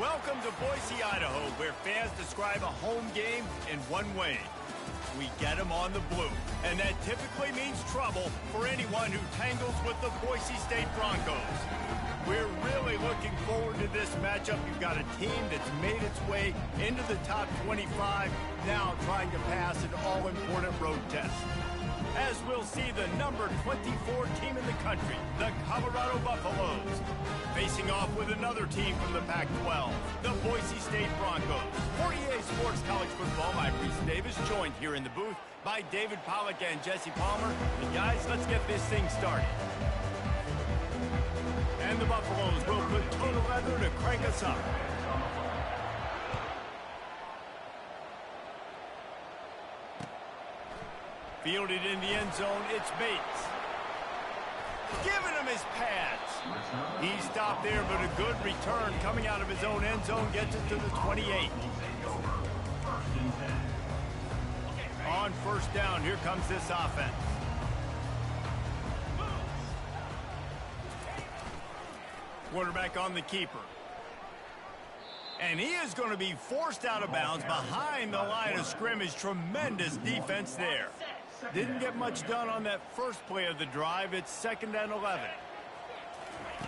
Welcome to Boise, Idaho, where fans describe a home game in one way. We get them on the blue, and that typically means trouble for anyone who tangles with the Boise State Broncos. We're really looking forward to this matchup. You've got a team that's made its way into the top 25, now trying to pass an all-important road test. As we'll see the number 24 team in the country, the Colorado Buffaloes, facing off with another team from the Pac-12, the Boise State Broncos. For EA Sports College Football, I'm Reese Davis, joined here in the booth by David Pollack and Jesse Palmer. And guys, let's get this thing started. And the Buffaloes will put weather to crank us up. Fielded in the end zone, it's Bates. Giving him his pads. He stopped there, but a good return coming out of his own end zone gets it to the 28. On first down, here comes this offense. Quarterback on the keeper. And he is going to be forced out of bounds behind the line of scrimmage. Tremendous defense there. Didn't get much done on that first play of the drive. It's 2nd and 11.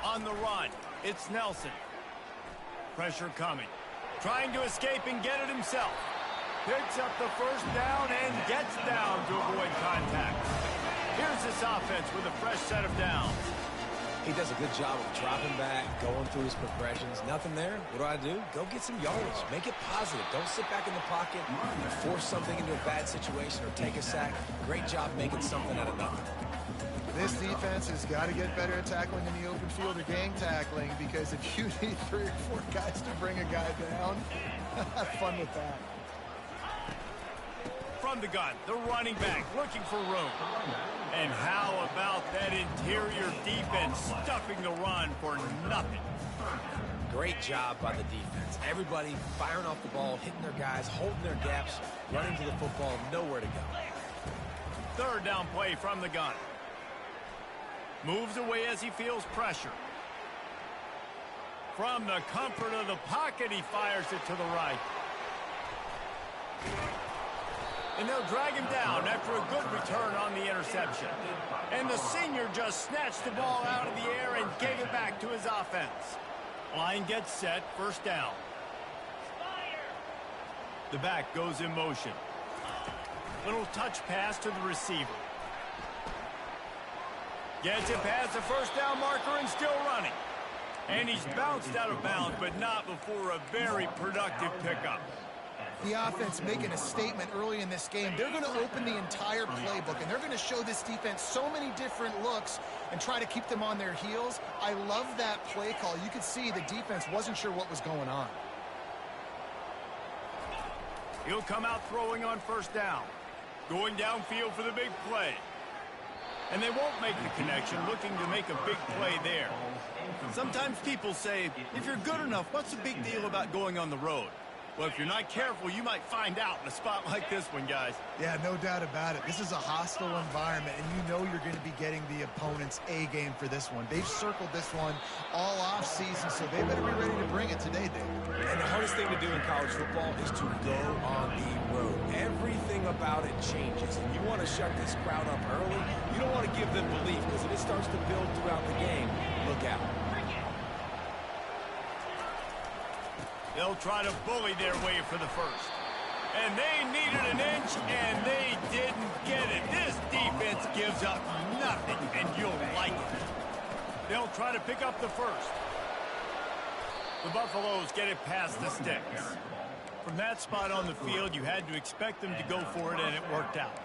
On the run, it's Nelson. Pressure coming. Trying to escape and get it himself. Picks up the first down and gets down to avoid contact. Here's this offense with a fresh set of downs. He does a good job of dropping back, going through his progressions. Nothing there. What do? Go get some yardage. Make it positive. Don't sit back in the pocket and force something into a bad situation or take a sack. Great job making something out of nothing. This defense has got to get better at tackling in the open field or gang tackling, because if you need 3 or 4 guys to bring a guy down, have fun with that. From the gun, the running back looking for room. And how about that interior defense stuffing the run for nothing? Great job by the defense. Everybody firing off the ball, hitting their guys, holding their gaps, running to the football, nowhere to go. 3rd down play from the gun. Moves away as he feels pressure. From the comfort of the pocket, he fires it to the right. And they'll drag him down after a good return on the interception. And the senior just snatched the ball out of the air and gave it back to his offense. Line gets set, 1st down. The back goes in motion. Little touch pass to the receiver. Gets it past the 1st down marker and still running. And he's bounced out of bounds, but not before a very productive pickup. The offense making a statement early in this game. They're going to open the entire playbook, and they're going to show this defense so many different looks and try to keep them on their heels. I love that play call. You could see the defense wasn't sure what was going on. He'll come out throwing on 1st down. Going downfield for the big play. And they won't make the connection, looking to make a big play there. Sometimes people say, if you're good enough, what's the big deal about going on the road? Well, if you're not careful, you might find out in a spot like this one, guys. Yeah, no doubt about it. This is a hostile environment, and you know you're going to be getting the opponent's A game for this one. They've circled this one all off season, so they better be ready to bring it today, Dave. And the hardest thing to do in college football is to go on the road. Everything about it changes, and you want to shut this crowd up early. You don't want to give them belief, because if it starts to build throughout the game, look out. They'll try to bully their way for the 1st. And they needed an inch, and they didn't get it. This defense gives up nothing, and you'll like it. They'll try to pick up the 1st. The Buffaloes get it past the sticks. From that spot on the field, you had to expect them to go for it, and it worked out.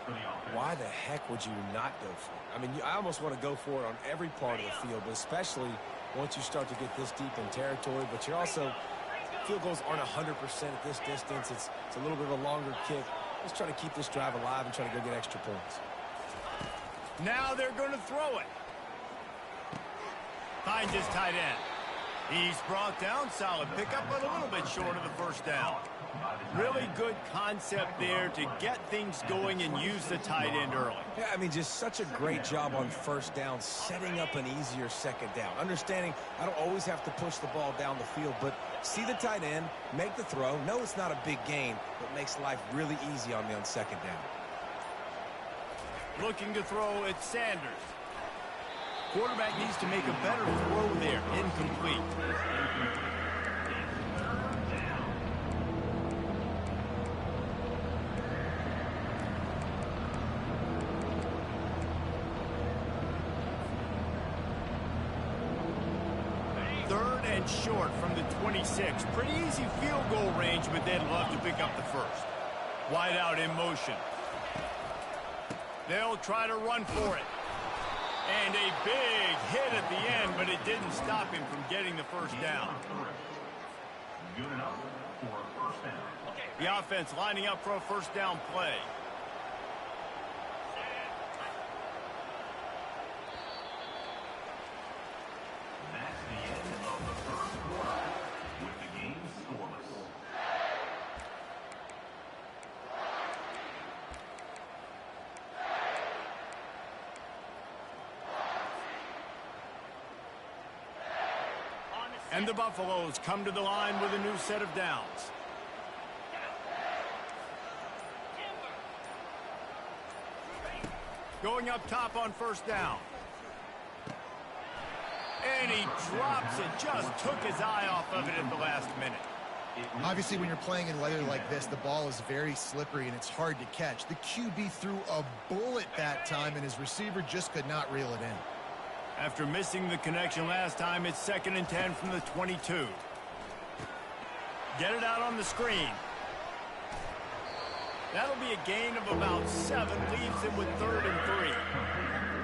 Why the heck would you not go for it? I mean, I almost want to go for it on every part of the field, but especially once you start to get this deep in territory. But you're also... Field goals aren't 100% at this distance. It's a little bit of a longer kick. Let's try to keep this drive alive and try to go get extra points. Now they're going to throw it. Finds his tight end. He's brought down. Solid pickup, but a little bit short of the 1st down. Really good concept there to get things going and use the tight end early. Yeah, I mean, just such a great job on 1st down, setting up an easier 2nd down. Understanding I don't always have to push the ball down the field, but see the tight end, make the throw. No, it's not a big gain, but makes life really easy on me on 2nd down. Looking to throw at Sanders. Quarterback needs to make a better throw there. Incomplete. Short from the 26. Pretty easy field goal range, but they'd love to pick up the 1st. Wide out in motion. They'll try to run for it. And a big hit at the end, but it didn't stop him from getting the first down. Good enough for a first down. The offense lining up for a first down play. That's the end of the first quarter with the game scoreless. And the Buffaloes come to the line with a new set of downs. Going up top on first down. And he drops it. Just took his eye off of it at the last minute. Obviously, when you're playing in weather like this, the ball is very slippery and it's hard to catch. The QB threw a bullet that time, and his receiver just could not reel it in. After missing the connection last time, it's 2nd and 10 from the 22. Get it out on the screen. That'll be a gain of about 7, leaves him with 3rd and 3.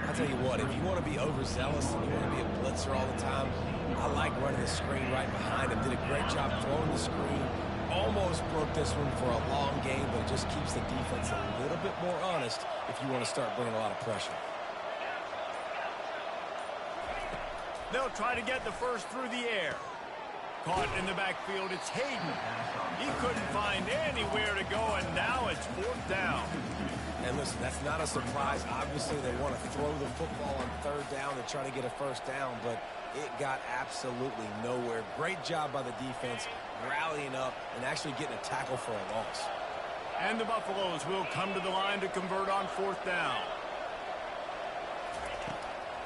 I'll tell you what, if you want to be overzealous and you want to be a blitzer all the time, I like running the screen right behind him. Did a great job throwing the screen. Almost broke this one for a long game, but it just keeps the defense a little bit more honest if you want to start bringing a lot of pressure. They'll try to get the first through the air. Caught in the backfield, it's Hayden. He couldn't find anywhere to go, and now it's 4th down. And listen, that's not a surprise. Obviously, they want to throw the football on 3rd down and try to get a first down, but it got absolutely nowhere. Great job by the defense, rallying up and actually getting a tackle for a loss. And the Buffaloes will come to the line to convert on 4th down.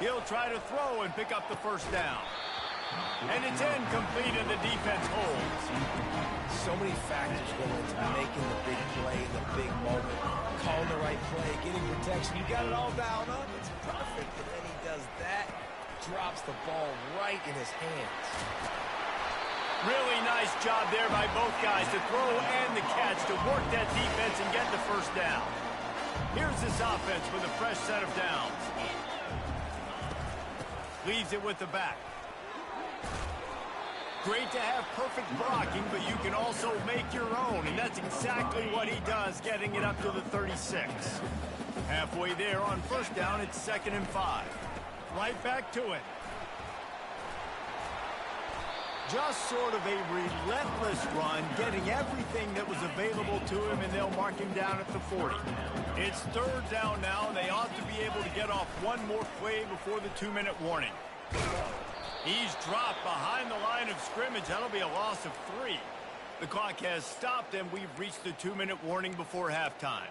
He'll try to throw and pick up the first down. And it's incomplete, and the defense holds. So many factors go into making the big play in the big moment. Calling the right play, getting protection. You got it all dialed up. It's perfect. And then he does that, drops the ball right in his hands. Really nice job there by both guys to throw and the catch to work that defense and get the first down. Here's this offense with a fresh set of downs. Leaves it with the back. Great to have perfect blocking, but you can also make your own, and that's exactly what he does, getting it up to the 36. Halfway there on first down, it's 2nd and 5. Right back to it. Just sort of a relentless run, getting everything that was available to him, and they'll mark him down at the 40. It's 3rd down now, and they ought to be able to get off one more play before the 2-minute warning. He's dropped behind the line of scrimmage. That'll be a loss of 3. The clock has stopped, and we've reached the 2-minute warning before halftime.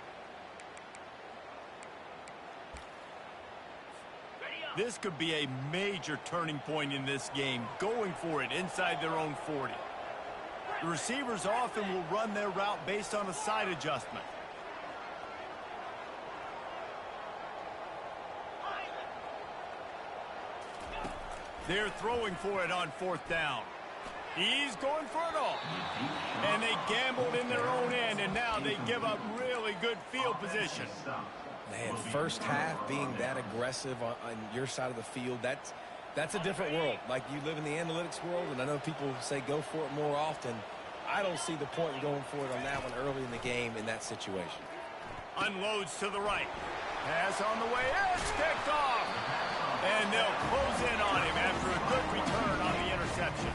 This could be a major turning point in this game, going for it inside their own 40. The receivers often will run their route based on a side adjustment. They're throwing for it on 4th down. He's going for it all. And they gambled in their own end, and now they give up really good field position. Man, first half being that aggressive on your side of the field, that's a different world. Like, you live in the analytics world, and I know people say go for it more often. I don't see the point in going for it on that one early in the game in that situation. Unloads to the right. Pass on the way. It's kicked off. And they'll close in on him after a good return on the interception.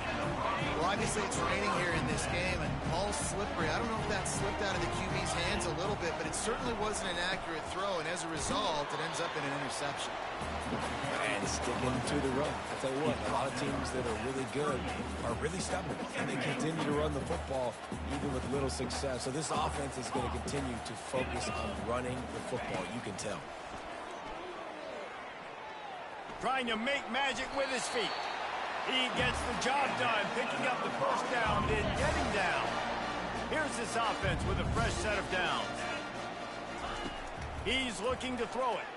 Well, obviously it's raining here in this game, and ball's slippery. I don't know if that slipped out of the QB's hands a little bit, but it certainly wasn't an accurate throw, and as a result, it ends up in an interception. And sticking to the run. I tell you what, a lot of teams that are really good are really stubborn, and they continue to run the football even with little success. So this offense is going to continue to focus on running the football, you can tell. Trying to make magic with his feet. He gets the job done, picking up the first down, then getting down. Here's this offense with a fresh set of downs. He's looking to throw it.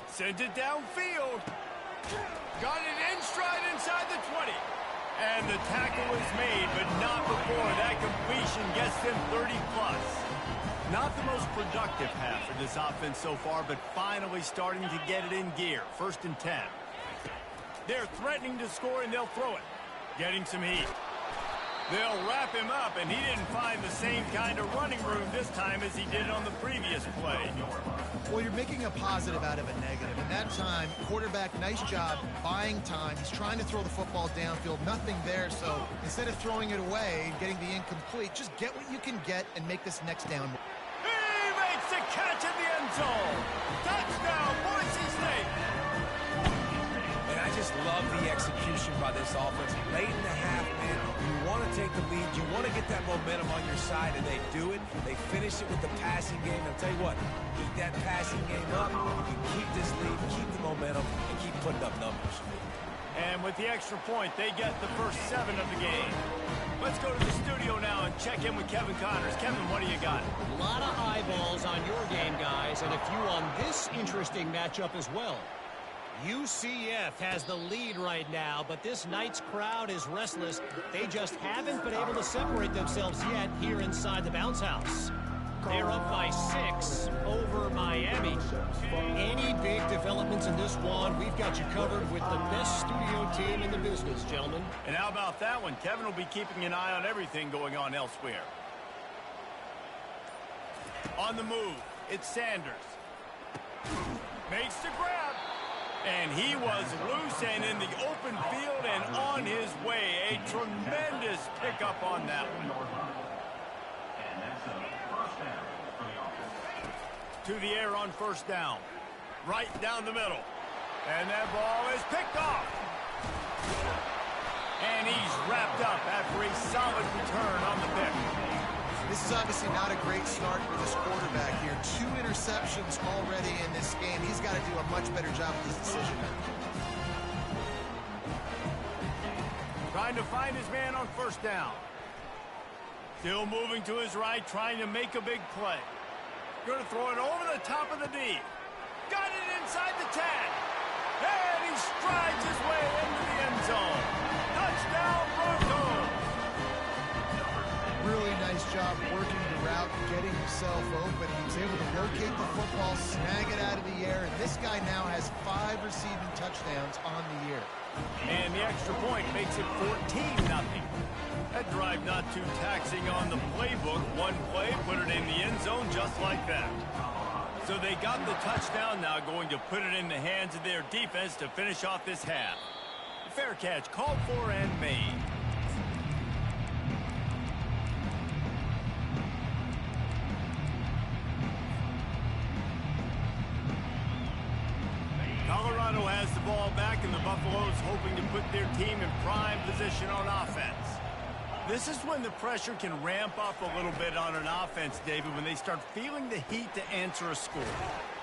Sent it downfield. Got it in stride inside the 20. And the tackle is made, but not before that completion gets them 30+. Not the most productive half of this offense so far, but finally starting to get it in gear. 1st and 10. They're threatening to score, and they'll throw it. Getting some heat. They'll wrap him up, and he didn't find the same kind of running room this time as he did on the previous play. Well, you're making a positive out of a negative. And that time, quarterback, nice job buying time. He's trying to throw the football downfield. Nothing there, so instead of throwing it away and getting the incomplete, just get what you can get and make this next down. He makes the catch in the end zone. Touchdown, Boise State. And I just love the execution by this offense. Late in the half, man, you want to take the lead. You want to get that momentum on your side, and they do it. They finish it with the passing game. I'll tell you what, keep that passing game up. You can keep this lead, keep the momentum, and keep putting up numbers. And with the extra point, they get the first 7 of the game. Let's go to the studio now and check in with Kevin Connors. Kevin, what do you got? A lot of eyeballs on your game, guys, and a few on this interesting matchup as well. UCF has the lead right now, but this Knights crowd is restless. They just haven't been able to separate themselves yet here inside the bounce house. They're up by 6 over Miami. Any big developments in this one, we've got you covered with the best studio team in the business, gentlemen. And how about that one? Kevin will be keeping an eye on everything going on elsewhere. On the move, it's Sanders. Makes the grab. And he was loose and in the open field and on his way. A tremendous pickup on that one. And that's a first down for the offense. To the air on 1st down. Right down the middle. And that ball is picked off. And he's wrapped up after a solid return on the pick. This is obviously not a great start for this quarterback here. 2 interceptions already in this game. He's got to do a much better job with his decision making. Trying to find his man on 1st down. Still moving to his right, trying to make a big play. Going to throw it over the top of the D. Got it inside the 10. And he strides his way into the end zone. Touchdown, Broncos. Really nice job working the route, getting himself open. He was able to locate the football, snag it out of the air, and this guy now has 5 receiving touchdowns on the year. And the extra point makes it 14-0. That drive not too taxing on the playbook. One play, put it in the end zone just like that. So they got the touchdown, now going to put it in the hands of their defense to finish off this half. Fair catch, called for and made. Colorado has the ball back, and the Buffaloes hoping to put their team in prime position on offense. This is when the pressure can ramp up a little bit on an offense, David, when they start feeling the heat to answer a score.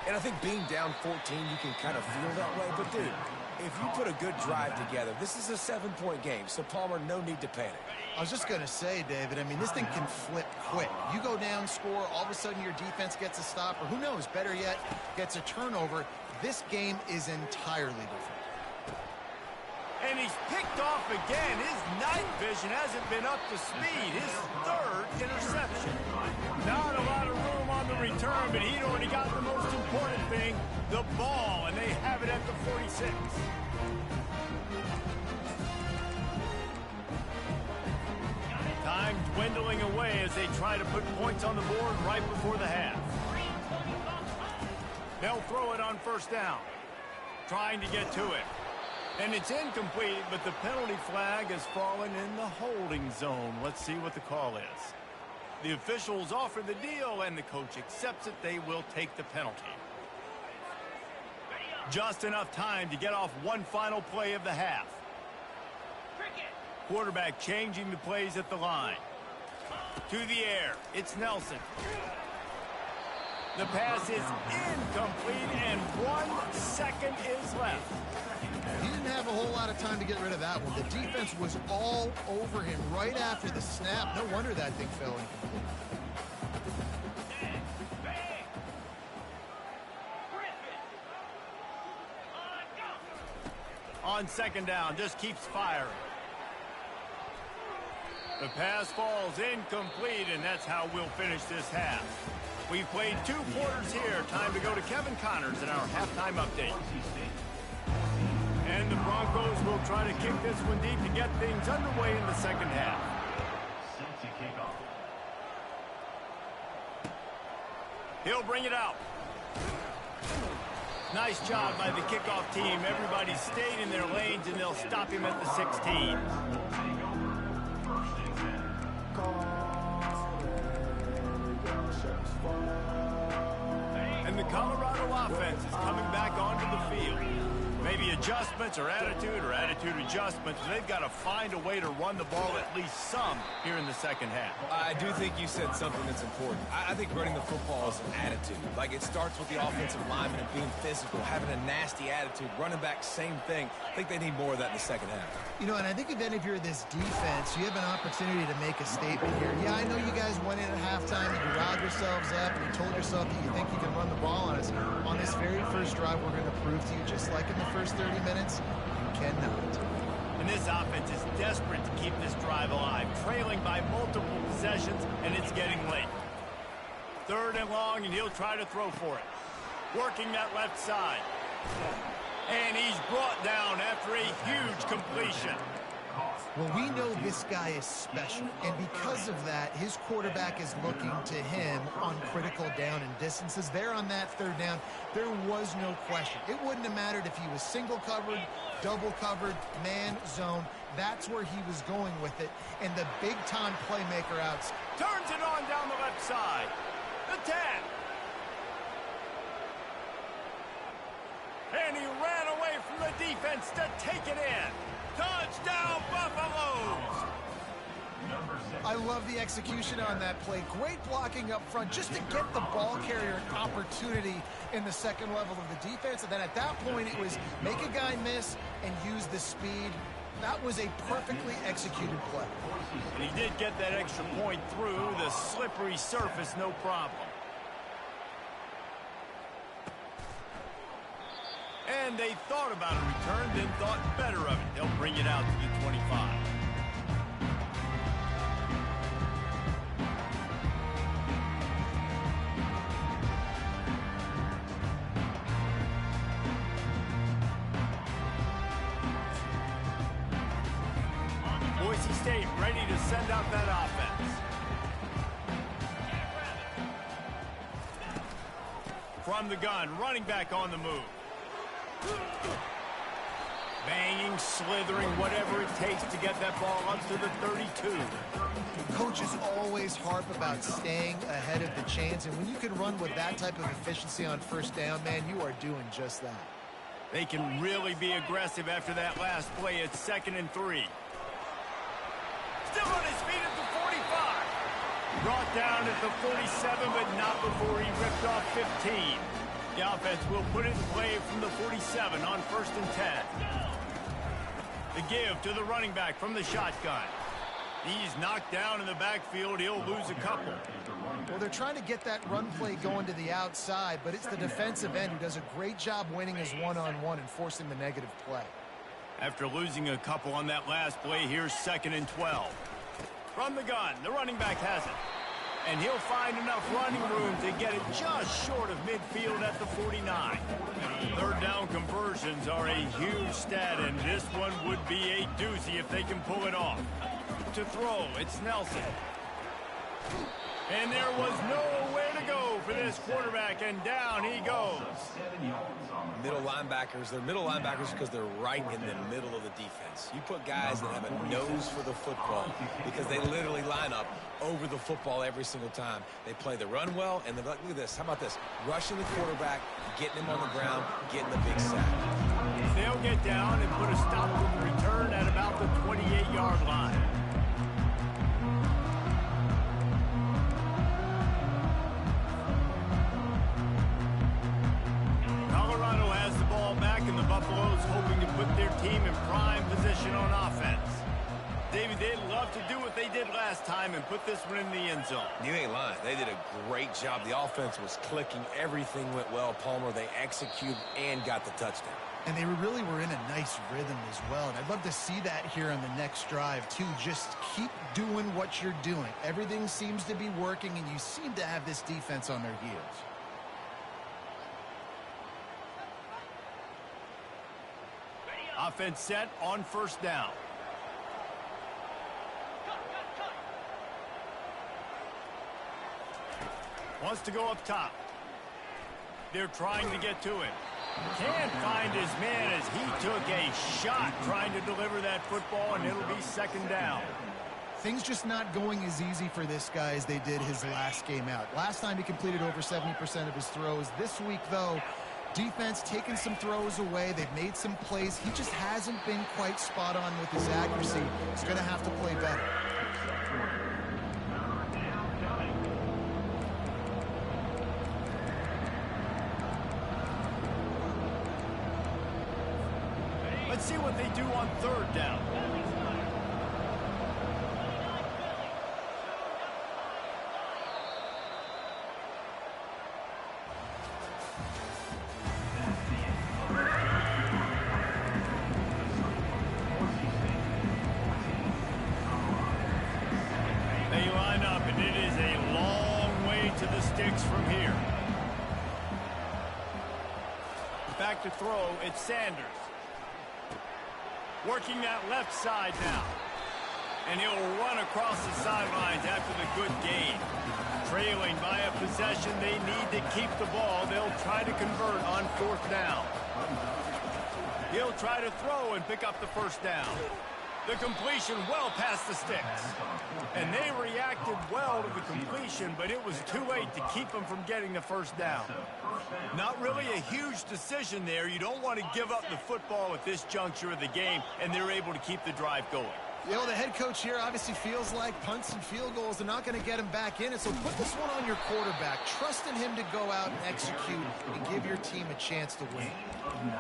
And I think being down 14, you can kind of feel that way. But, dude, if you put a good drive together, this is a 7-point game. So, Palmer, no need to panic. I was just going to say, David, I mean, this thing can flip quick. You go down, score, all of a sudden your defense gets a stop, or who knows, better yet, gets a turnover. This game is entirely different. And he's picked off again. His night vision hasn't been up to speed. His 3rd interception. Not a lot of room on the return, but he'd already got the most important thing, the ball, and they have it at the 46. Time dwindling away as they try to put points on the board right before the half. They'll throw it on 1st down. Trying to get to it. And it's incomplete, but the penalty flag has fallen in the holding zone. Let's see what the call is. The officials offer the deal, and the coach accepts it. They will take the penalty. Just enough time to get off one final play of the half. Quarterback changing the plays at the line. To the air, it's Nelson. The pass is incomplete, and 1 second is left. He didn't have a whole lot of time to get rid of that one. The defense was all over him right after the snap. No wonder that thing fell incomplete. On 2nd down, just keeps firing. The pass falls incomplete, and that's how we'll finish this half. We've played 2 quarters here. Time to go to Kevin Connors in our halftime update. And the Broncos will try to kick this one deep to get things underway in the second half. Set to kick off. He'll bring it out. Nice job by the kickoff team. Everybody stayed in their lanes, and they'll stop him at the 16. And the Colorado offense is coming back onto the field. Maybe adjustments or attitude adjustments. They've got to find a way to run the ball at least some here in the second half. I do think you said something that's important. I think running the football is an attitude. Like, it starts with the offensive lineman and being physical, having a nasty attitude. Running back, same thing. I think they need more of that in the second half. You know, and I think if you're this defense, you have an opportunity to make a statement here. Yeah, I know you guys went in at halftime and you riled yourselves up and you told yourself that you think you can run the ball on us. On this very first drive, we're going to prove to you, just like in the first 30 minutes, you cannot. And this offense is desperate to keep this drive alive, trailing by multiple possessions, and it's getting late. 3rd and long, and he'll try to throw for it. Working that left side. And he's brought down after a huge completion. Well, we know this guy is special, and because of that, his quarterback is looking to him on critical down and distances. There on that 3rd down, there was no question. It wouldn't have mattered if he was single covered, double covered, man, zone. That's where he was going with it, and the big-time playmaker outs. Turns it on down the left side. The 10. And he ran away from the defense to take it in. Touchdown, Buffaloes! I love the execution on that play. Great blocking up front just to get the ball carrier an opportunity in the second level of the defense. And then at that point, it was make a guy miss and use the speed. That was a perfectly executed play. And he did get that extra point through the slippery surface, no problem. And they thought about a return, then thought better of it. They'll bring it out to the 25. Boise State ready to send out that offense. From the gun, running back on the move. Banging, slithering, whatever it takes to get that ball up to the 32. Coaches always harp about staying ahead of the chains, and when you can run with that type of efficiency on 1st down, man, you are doing just that. They can really be aggressive after that last play. It's 2nd and 3. Still on his feet at the 45. Brought down at the 47, but not before he ripped off 15. The offense will put it in play from the 47 on 1st and 10. The give to the running back from the shotgun. He's knocked down in the backfield. He'll lose a couple. Well, they're trying to get that run play going to the outside, but it's the defensive end who does a great job winning his one-on-one and forcing the negative play. After losing a couple on that last play, here's 2nd and 12. From the gun, the running back has it. And he'll find enough running room to get it just short of midfield at the 49. 3rd down conversions are a huge stat, and this one would be a doozy if they can pull it off. To throw, it's Nelson. And there was nowhere to go for this quarterback, and down he goes. Middle linebackers, they're middle linebackers because they're right in the middle of the defense. You put guys that have a nose for the football because they literally line up over the football every single time. They play the run well, and they're like, look at this. How about this? Rushing the quarterback, getting him on the ground, getting the big sack. They'll get down and put a stop to the return at about the 28-yard line. Colorado has the ball back, and the Buffaloes hoping to put their team in prime position on offense. David, they'd love to do what they did last time and put this one in the end zone. You ain't lying. They did a great job. The offense was clicking. Everything went well, Palmer. They executed and got the touchdown. And they really were in a nice rhythm as well. And I'd love to see that here on the next drive, too. Just keep doing what you're doing. Everything seems to be working, and you seem to have this defense on their heels. Offense set on first down. Wants to go up top. They're trying to get to him. Can't find his man as he took a shot trying to deliver that football, and it'll be second down. Things just not going as easy for this guy as they did his last game out. Last time he completed over 70% of his throws. This week, though, defense taking some throws away. They've made some plays. He just hasn't been quite spot on with his accuracy. He's going to have to play better. Let's see what they do on third down. They line up, and it is a long way to the sticks from here. Back to throw, it's Sanders. Working that left side now. And he'll run across the sidelines after the good gain. Trailing by a possession, they need to keep the ball. They'll try to convert on fourth down. He'll try to throw and pick up the first down. The completion well past the sticks. And they reacted well to the completion, but it was too late to keep them from getting the first down. Not really a huge decision there. You don't want to give up the football at this juncture of the game, and they're able to keep the drive going. You know, the head coach here obviously feels like punts and field goals are not going to get him back in it, so put this one on your quarterback. Trust in him to go out and execute and give your team a chance to win.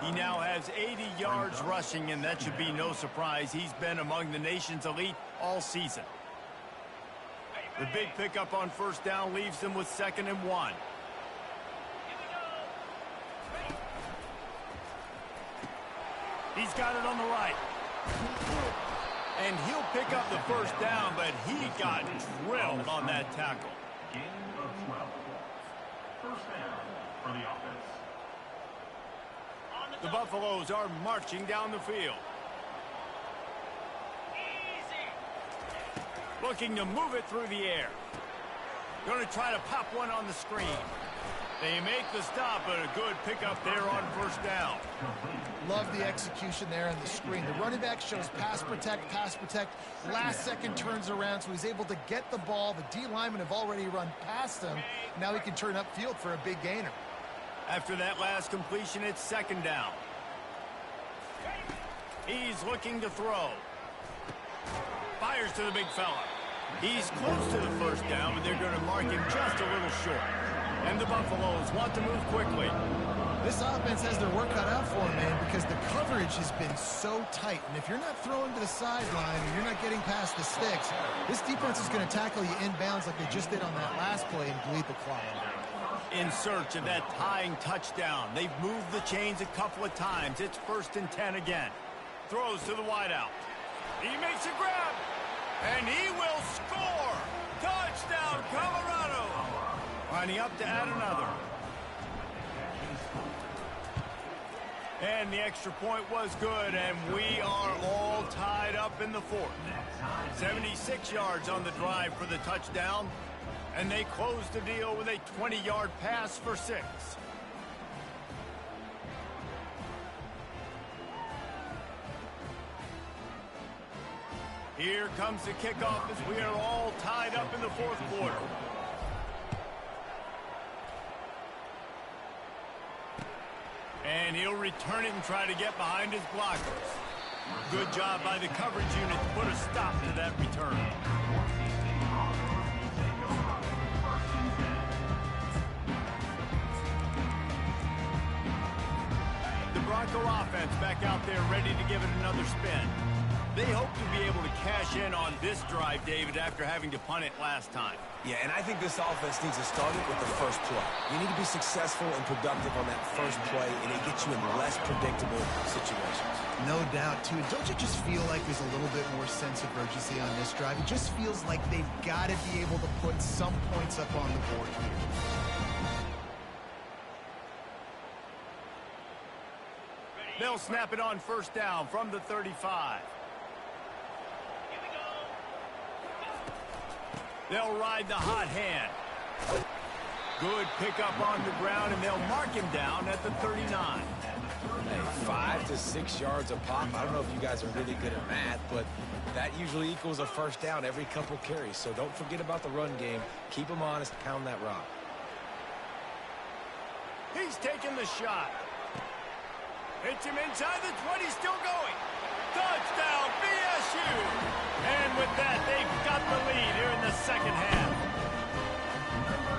He now has 80 yards rushing, and that should be no surprise. He's been among the nation's elite all season. The big pickup on first down leaves them with 2nd and 1. He's got it on the right. And he'll pick up the first down, but he got drilled on that tackle. Gain of 12. First down for the offense. The Buffaloes are marching down the field. Looking to move it through the air. Going to try to pop one on the screen. They make the stop, but a good pickup there on first down. Love the execution there on the screen. The running back shows pass protect, last second turns around, so he's able to get the ball. The D linemen have already run past him. Now he can turn upfield for a big gainer. After that last completion, it's 2nd down. He's looking to throw. Fires to the big fella. He's close to the first down, but they're going to mark him just a little short. And the Buffaloes want to move quickly. This offense has their work cut out for them, man, because the coverage has been so tight. And if you're not throwing to the sideline and you're not getting past the sticks, this defense is going to tackle you inbounds like they just did on that last play and bleed the clock. In search of that tying touchdown. They've moved the chains a couple of times. It's 1st and 10 again. Throws to the wideout. He makes a grab. And he will score. Touchdown, Colorado. Lining up to add another. And the extra point was good, and we are all tied up in the 4th. 76 yards on the drive for the touchdown, and they close the deal with a 20-yard pass for 6. Here comes the kickoff as we are all tied up in the 4th quarter. And he'll return it and try to get behind his blockers. Good job by the coverage unit to put a stop to that return. The Bronco offense back out there ready to give it another spin. They hope to be able to cash in on this drive, David, after having to punt it last time. Yeah, and I think this offense needs to start it with the first play. You need to be successful and productive on that first play, and it gets you in less predictable situations. No doubt, too. Don't you just feel like there's a little bit more sense of urgency on this drive? It just feels like they've got to be able to put some points up on the board here. They'll snap it on first down from the 35. They'll ride the hot hand. Good pickup on the ground, and they'll mark him down at the 39. Hey, 5 to 6 yards a pop. I don't know if you guys are really good at math, but that usually equals a first down every couple carries. So don't forget about the run game. Keep them honest. Pound that rock. He's taking the shot. Hits him inside the 20, still going. Touchdown, BSU! And with that, they've got the lead here in the second half.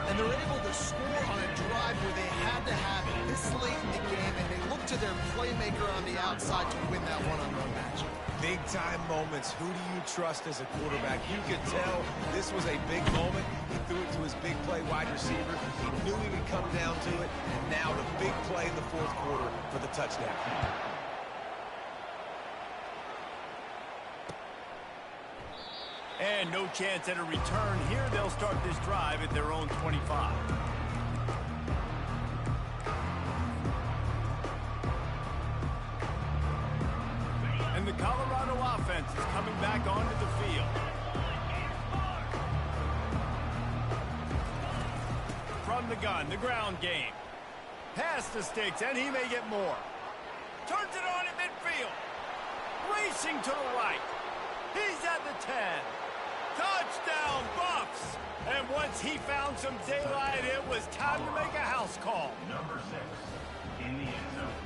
And they're able to score on a drive where they had to have it this late in the game, and they look to their playmaker on the outside to win that one-on-one match. Big-time moments. Who do you trust as a quarterback? You could tell this was a big moment. He threw it to his big play wide receiver. He knew he would come down to it, and now the big play in the fourth quarter for the touchdown. And no chance at a return here. They'll start this drive at their own 25. And the Colorado offense is coming back onto the field. From the gun, the ground game. Past the sticks, and he may get more. Turns it on at midfield. Racing to the right. He's at the 10. Touchdown, Buffs! And once he found some daylight, it was time to make a house call. Number 6 in the end zone.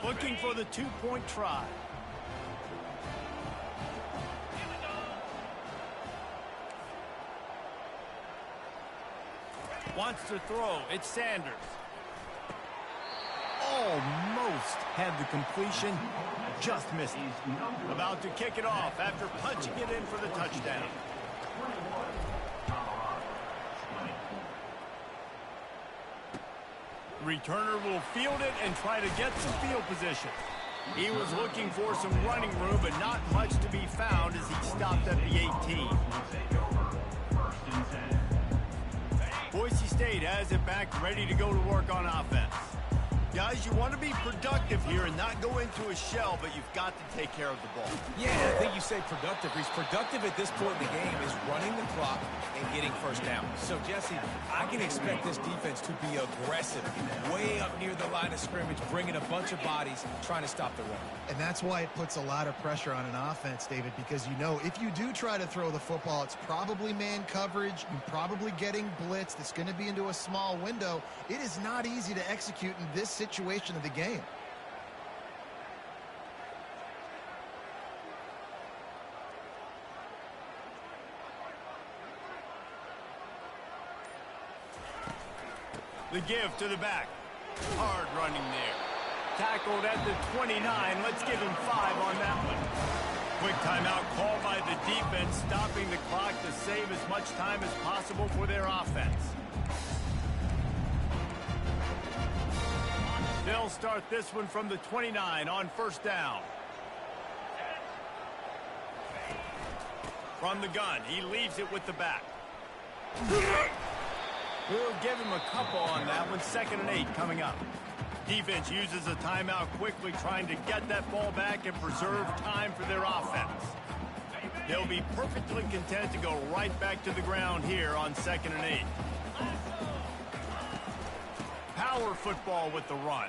Looking for the two-point try. Wants to throw. It's Sanders. Almost had the completion. Just missed it. About to kick it off after punching it in for the touchdown. Returner will field it and try to get some field position. He was looking for some running room, but not much to be found as he stopped at the 18. Boise State has it back, ready to go to work on offense. Guys, you want to be productive here and not go into a shell, but you've got to take care of the ball. Yeah, I think you say productive. He's productive at this point in the game is running the clock and getting first down. So, Jesse, I can expect this defense to be aggressive, way up near the line of scrimmage, bringing a bunch of bodies, trying to stop the run. And that's why it puts a lot of pressure on an offense, David, because you know if you do try to throw the football, it's probably man coverage. You're probably getting blitzed. It's going to be into a small window. It is not easy to execute in this situation of the game. The give to the back. Hard running there. Tackled at the 29. Let's give him 5 on that one. Quick timeout called by the defense, stopping the clock to save as much time as possible for their offense. They'll start this one from the 29 on first down. From the gun, he leaves it with the back. We'll give him a couple on that one. 2nd and 8 coming up. Defense uses a timeout quickly, trying to get that ball back and preserve time for their offense. They'll be perfectly content to go right back to the ground here on 2nd and 8. Power football with the run.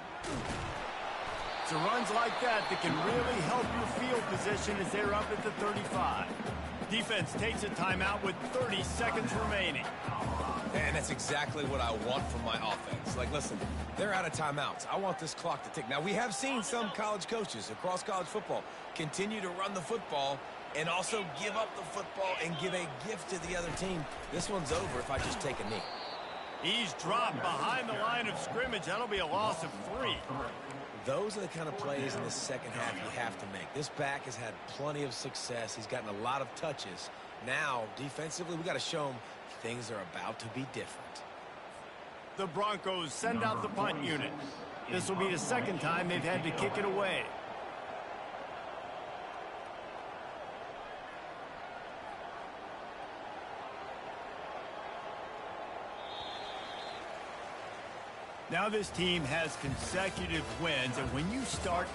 It's the runs like that that can really help your field position as they're up at the 35. Defense takes a timeout with 30 seconds remaining. And that's exactly what I want from my offense. Like, listen, they're out of timeouts. I want this clock to tick. Now, we have seen some college coaches across college football continue to run the football and also give up the football and give a gift to the other team. This one's over if I just take a knee. He's dropped behind the line of scrimmage. That'll be a loss of 3. Those are the kind of plays in the second half you have to make. This back has had plenty of success. He's gotten a lot of touches. Now, defensively, we got to show him things are about to be different. The Broncos send out the punt unit. This will be the second time they've had to kick it away. Now this team has consecutive wins, and when you start